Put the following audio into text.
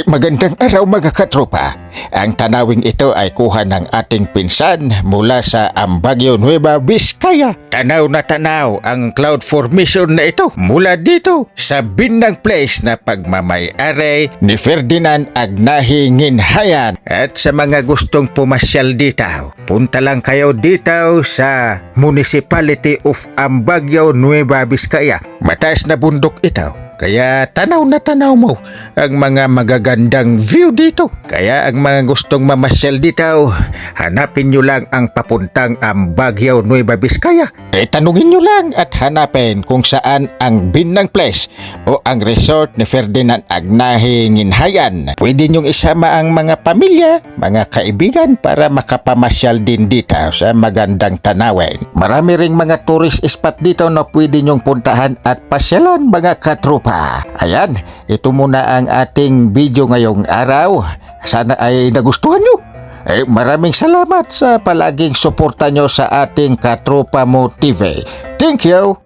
Magandang araw mga katropa. Ang tanawing ito ay kuha ng ating pinsan mula sa Baguio Nueva Vizcaya. Tanaw na tanaw ang cloud formation na ito mula dito sa Bindang Place na pagmamay-ari ni Ferdinand Agnahi Nginhayan. At sa mga gustong pumasyal dito, punta lang kayo dito sa Municipality of Baguio Nueva Vizcaya. Mataas na bundok ito. Kaya tanaw na tanaw mo ang mga magagandang view dito. Kaya ang mga gustong mamasyal dito, hanapin nyo lang ang papuntang Baguio Nueva Vizcaya. Tanungin nyo lang at hanapin kung saan ang Bindang Place o ang resort ni Ferdinand Agnahi Nginhayan. Pwede nyong isama ang mga pamilya, mga kaibigan para makapamasyal din dito sa magandang tanawin. Marami ring mga tourist spot dito na pwede nyong puntahan at pasyalan mga katropa. Ayan, ito muna ang ating video ngayong araw. Sana ay nagustuhan nyo. Maraming salamat sa palaging suporta nyo sa ating Katropa Mo TV. Thank you!